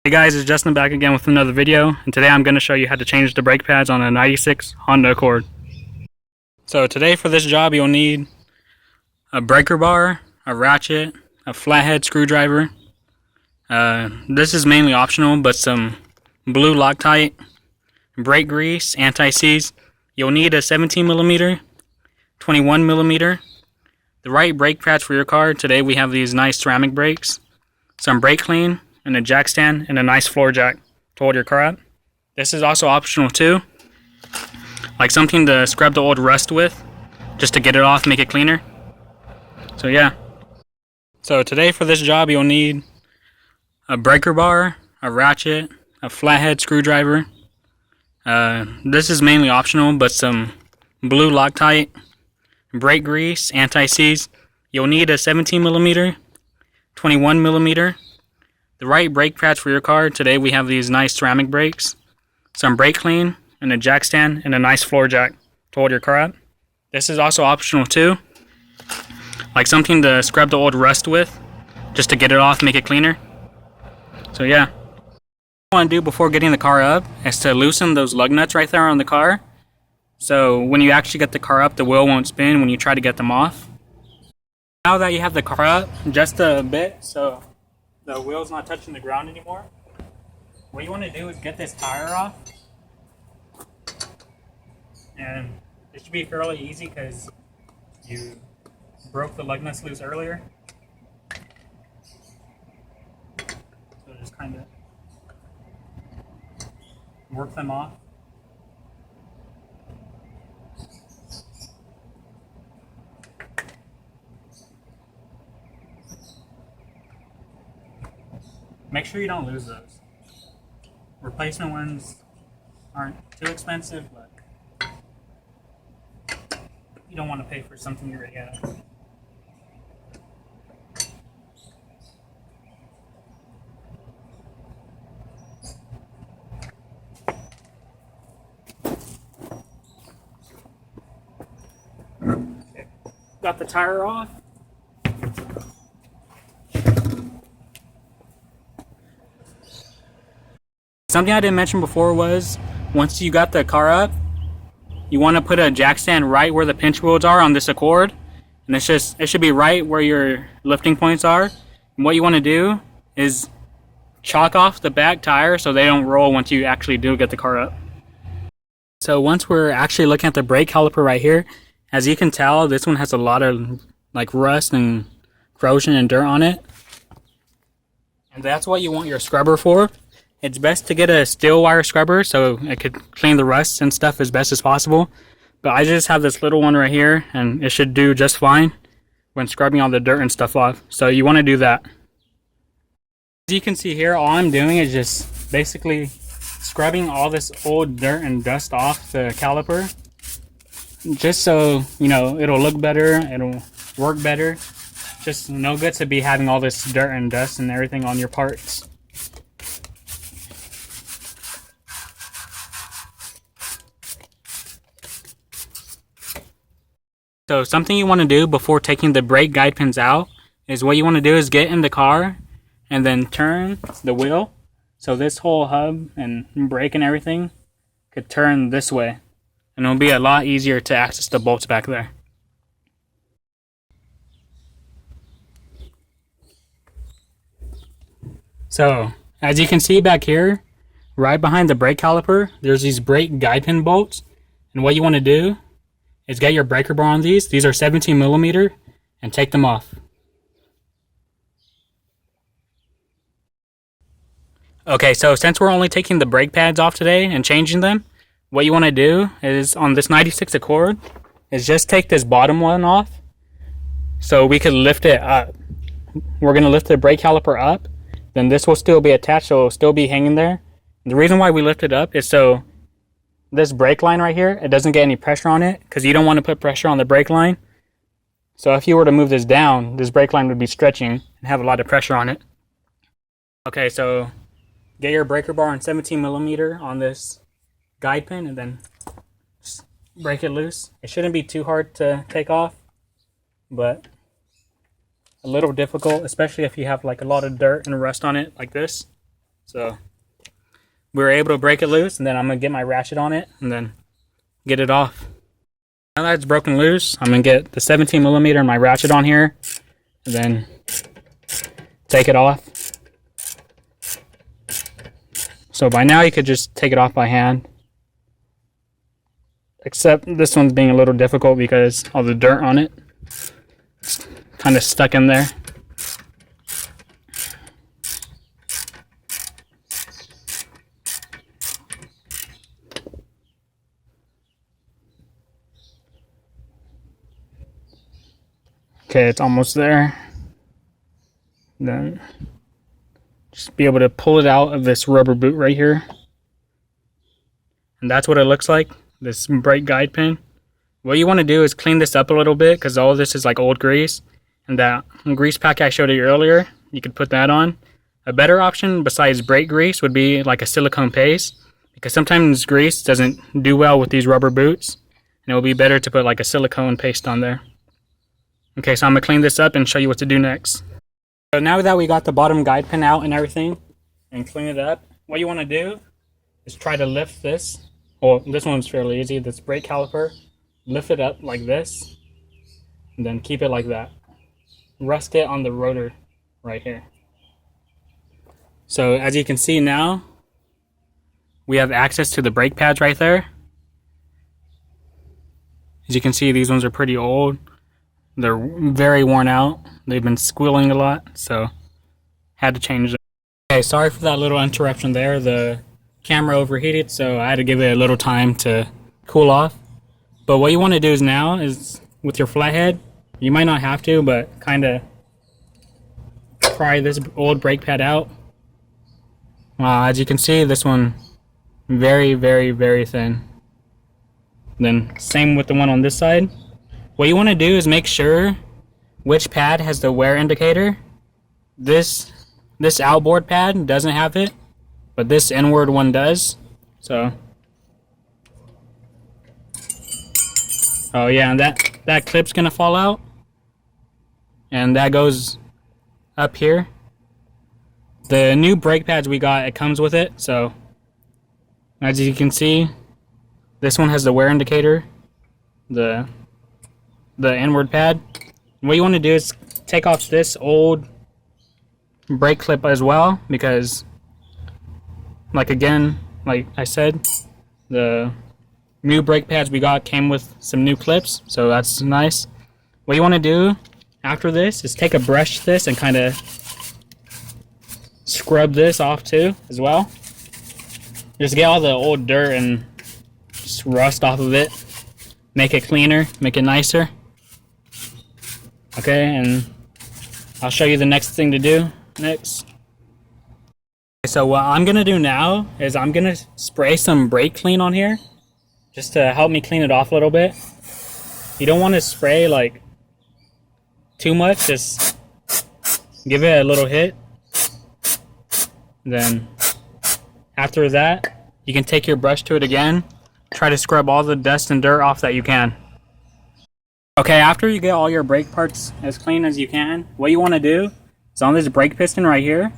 Hey guys, it's Justin back again with another video, and today I'm going to show you how to change the brake pads on a 96 Honda Accord. So today for this job you'll need a breaker bar, a ratchet, a flathead screwdriver. This is mainly optional, but some blue Loctite, brake grease, anti-seize. You'll need a 17mm, 21mm. The right brake pads for your car. Today we have these nice ceramic brakes, some brake clean, and a jack stand, and a nice floor jack to hold your car up. This is also optional too, like something to scrub the old rust with, just to get it off, make it cleaner. So yeah. So today for this job you'll need a breaker bar, a ratchet, a flathead screwdriver. This is mainly optional, but some blue Loctite, brake grease, anti-seize. You'll need a 17mm, 21mm. The right brake pads for your car. Today we have these nice ceramic brakes, some brake clean, and a jack stand, and a nice floor jack to hold your car up. This is also optional too, like something to scrub the old rust with, just to get it off, make it cleaner. So yeah. What you want to do before getting the car up is to loosen those lug nuts right there on the car. So when you actually get the car up, the wheel won't spin when you try to get them off. Now that you have the car up just a bit, so the wheel's not touching the ground anymore, what you want to do is get this tire off. And it should be fairly easy because you broke the lug nuts loose earlier. So just kind of work them off. Make sure you don't lose those. Replacement ones aren't too expensive, but you don't want to pay for something you already have. Okay. Got the tire off. Something I didn't mention before was, once you got the car up, you want to put a jack stand right where the pinch wheels are on this Accord, and it should be right where your lifting points are. And what you want to do is chalk off the back tire so they don't roll once you actually do get the car up. So once we're actually looking at the brake caliper right here, as you can tell, this one has a lot of like rust and corrosion and dirt on it, and that's what you want your scrubber for. It's best to get a steel wire scrubber so it could clean the rust and stuff as best as possible. But I just have this little one right here, and it should do just fine when scrubbing all the dirt and stuff off. So you want to do that. As you can see here, all I'm doing is just basically scrubbing all this old dirt and dust off the caliper, just so, you know, it'll look better, it'll work better. Just no good to be having all this dirt and dust and everything on your parts. So something you want to do before taking the brake guide pins out is, what you want to do is get in the car and then turn the wheel. So this whole hub and brake and everything could turn this way, and it'll be a lot easier to access the bolts back there. So as you can see back here, right behind the brake caliper, there's these brake guide pin bolts. And what you want to do is get your breaker bar on these. These are 17mm, and take them off. Okay, so since we're only taking the brake pads off today and changing them, what you want to do is, on this 96 Accord, is just take this bottom one off so we can lift it up. We're going to lift the brake caliper up, then this will still be attached, so it'll still be hanging there. And the reason why we lift it up is so this brake line right here, it doesn't get any pressure on it, because you don't want to put pressure on the brake line. So if you were to move this down, this brake line would be stretching and have a lot of pressure on it. Okay, so get your breaker bar on 17mm on this guide pin, and then just break it loose. It shouldn't be too hard to take off, but a little difficult, especially if you have like a lot of dirt and rust on it like this. So we were able to break it loose, and then I'm gonna get my ratchet on it and then get it off. Now that it's broken loose, I'm gonna get the 17mm and my ratchet on here and then take it off. So by now you could just take it off by hand. Except this one's being a little difficult because all the dirt on it. It's kind of stuck in there. Okay, it's almost there. Then just be able to pull it out of this rubber boot right here. And that's what it looks like, this brake guide pin. What you want to do is clean this up a little bit because all this is like old grease. And that grease pack I showed you earlier, you could put that on. A better option besides brake grease would be like a silicone paste, because sometimes grease doesn't do well with these rubber boots. And it will be better to put like a silicone paste on there. Okay, so I'm going to clean this up and show you what to do next. So now that we got the bottom guide pin out and everything, and clean it up, what you want to do is try to lift this. Well, this one's fairly easy, this brake caliper. Lift it up like this, and then keep it like that. Rest it on the rotor right here. So as you can see now, we have access to the brake pads right there. As you can see, these ones are pretty old. They're very worn out. They've been squealing a lot, so had to change them. Okay, sorry for that little interruption there. The camera overheated, so I had to give it a little time to cool off. But what you want to do is now is with your flathead, you might not have to, but kind of pry this old brake pad out. As you can see, this one very, very, very thin. Then same with the one on this side. What you want to do is make sure which pad has the wear indicator. This outboard pad doesn't have it, but this inward one does. So, oh yeah, and that clip's gonna fall out, and that goes up here. The new brake pads we got, it comes with it. So, as you can see, this one has the wear indicator, the inward pad. What you want to do is take off this old brake clip as well, because like I said, the new brake pads we got came with some new clips, so that's nice. What you want to do after this is take a brush to this and kind of scrub this off too as well. Just get all the old dirt and just rust off of it, make it cleaner, make it nicer. Okay, and I'll show you the next thing to do next. So what I'm gonna do now is I'm gonna spray some brake clean on here just to help me clean it off a little bit. You don't want to spray like too much, just give it a little hit. Then after that, you can take your brush to it again, try to scrub all the dust and dirt off that you can. Okay, after you get all your brake parts as clean as you can, what you want to do is on this brake piston right here,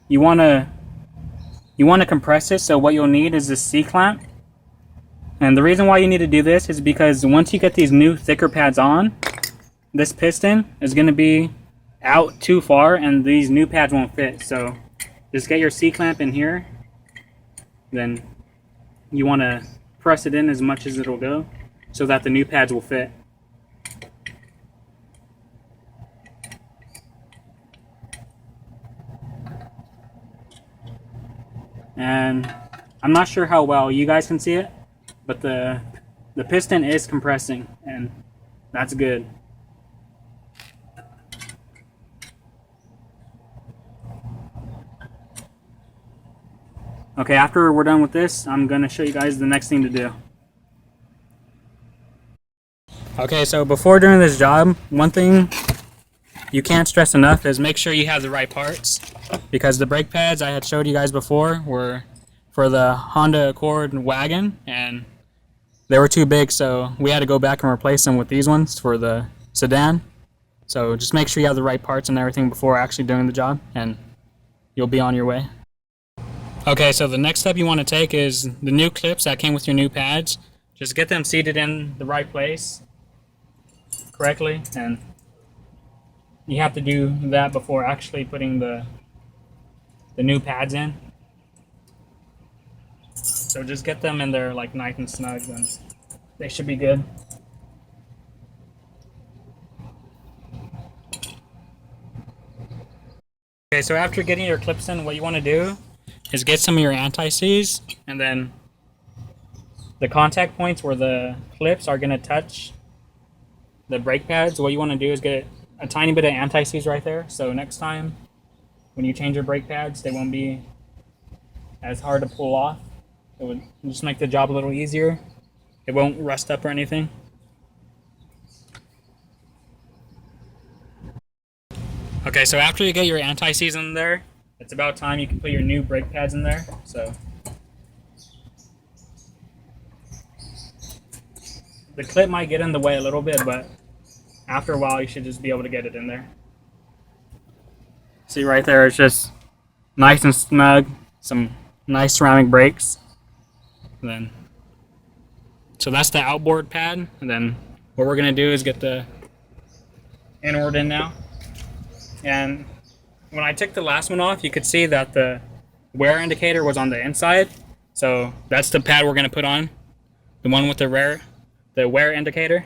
you want to compress it. So what you'll need is this C-clamp. And the reason why you need to do this is because once you get these new thicker pads on, this piston is going to be out too far and these new pads won't fit. So just get your C-clamp in here, then you want to press it in as much as it'll go so that the new pads will fit. And I'm not sure how well you guys can see it, but the piston is compressing, and that's good. Okay, after we're done with this, I'm going to show you guys the next thing to do. Okay, so before doing this job, one thing you can't stress enough is make sure you have the right parts, because the brake pads I had showed you guys before were for the Honda Accord wagon and they were too big, so we had to go back and replace them with these ones for the sedan. So just make sure you have the right parts and everything before actually doing the job, and you'll be on your way. Okay, so the next step you want to take is the new clips that came with your new pads. Just get them seated in the right place correctly, and you have to do that before actually putting the new pads in. So just get them in there like nice and snug, and they should be good. Okay, so after getting your clips in, what you want to do is get some of your anti-seize, and then the contact points where the clips are going to touch the brake pads, what you want to do is get a tiny bit of anti-seize right there. So next time when you change your brake pads, they won't be as hard to pull off. It would just make the job a little easier. It won't rust up or anything. Okay, so after you get your anti-seize in there, it's about time you can put your new brake pads in there. So the clip might get in the way a little bit, but after a while you should just be able to get it in there. See right there, it's just nice and snug, some nice ceramic brakes. And then, so that's the outboard pad, and then what we're gonna do is get the inward in now. And when I took the last one off, you could see that the wear indicator was on the inside. So that's the pad we're going to put on, the one with the wear indicator.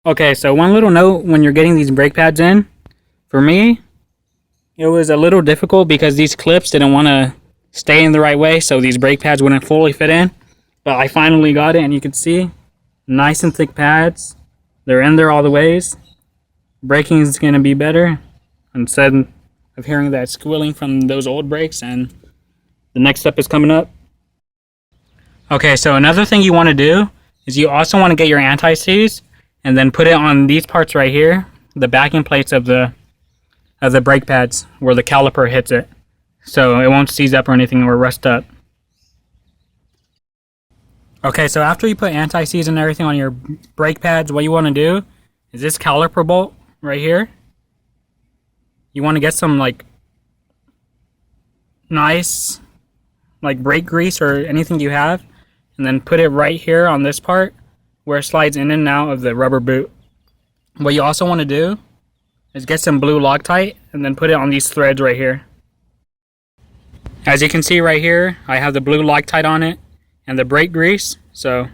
Okay, so one little note when you're getting these brake pads in, for me, it was a little difficult because these clips didn't want to stay in the right way, so these brake pads wouldn't fully fit in. But I finally got it, and you can see nice and thick pads. They're in there all the ways. Braking is going to be better instead of hearing that squealing from those old brakes, and the next step is coming up. Okay, so another thing you want to do is you also want to get your anti-seize and then put it on these parts right here, the backing plates of the brake pads where the caliper hits it, so it won't seize up or anything or rust up. Okay, so after you put anti-seize and everything on your brake pads, what you want to do is this caliper bolt right here. You want to get some like nice like brake grease or anything you have, and then put it right here on this part where it slides in and out of the rubber boot. What you also want to do is get some blue Loctite and then put it on these threads right here. As you can see right here, I have the blue Loctite on it and the brake grease, so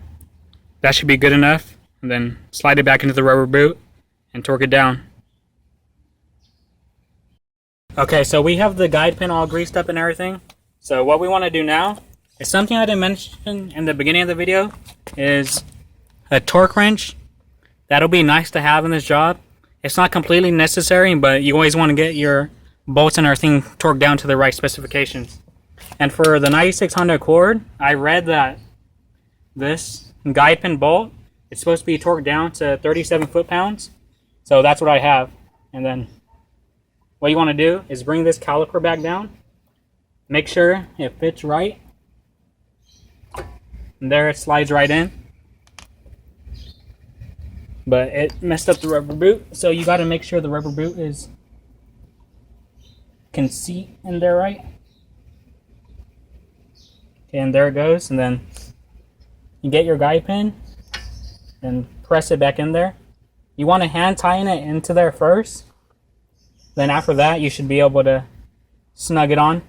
that should be good enough. And then slide it back into the rubber boot and torque it down. Okay, so we have the guide pin all greased up and everything. So what we want to do now is something I didn't mention in the beginning of the video, is a torque wrench. That'll be nice to have in this job. It's not completely necessary, but you always want to get your bolts and everything torqued down to the right specifications. And for the 96 Honda Accord, I read that this guide pin bolt is supposed to be torqued down to 37 foot-pounds. So that's what I have. And then what you want to do is bring this caliper back down. Make sure it fits right. And there it slides right in. But it messed up the rubber boot, so you got to make sure the rubber boot can seat in there right. Okay, and there it goes. And then you get your guide pin and press it back in there. You want to hand tighten it into there first. Then after that, you should be able to snug it on.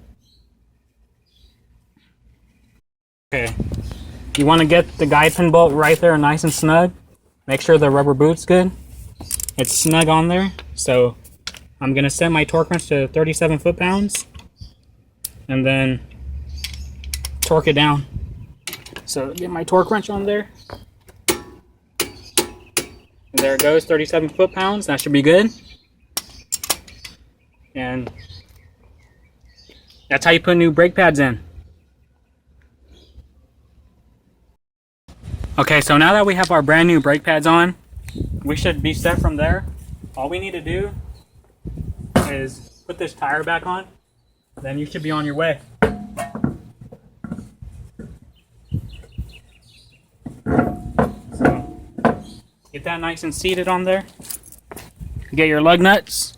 Okay, you want to get the guide pin bolt right there nice and snug. Make sure the rubber boot's good. It's snug on there. So I'm going to set my torque wrench to 37 foot-pounds and then torque it down. So get my torque wrench on there. And there it goes, 37 foot-pounds. That should be good. And that's how you put new brake pads in. Okay, so now that we have our brand new brake pads on, we should be set from there. All we need to do is put this tire back on, then you should be on your way. Get that nice and seated on there. Get your lug nuts.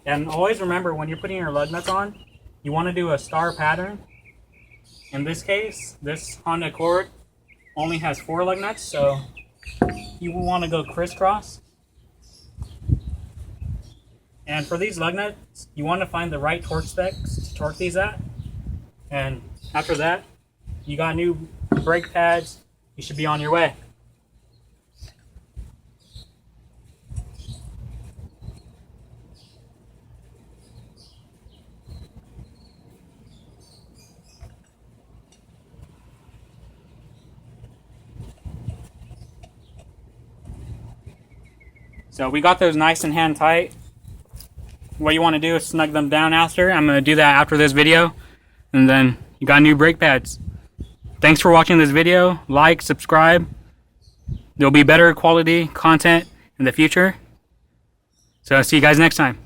And always remember, when you're putting your lug nuts on, you want to do a star pattern. In this case, this Honda Accord only has 4 lug nuts, so you will want to go crisscross. And for these lug nuts, you want to find the right torque specs to torque these at. And after that, you got new brake pads. You should be on your way. So we got those nice and hand tight. What you want to do is snug them down after. I'm going to do that after this video. And then you got new brake pads. Thanks for watching this video. Like, subscribe. There'll be better quality content in the future. So I'll see you guys next time.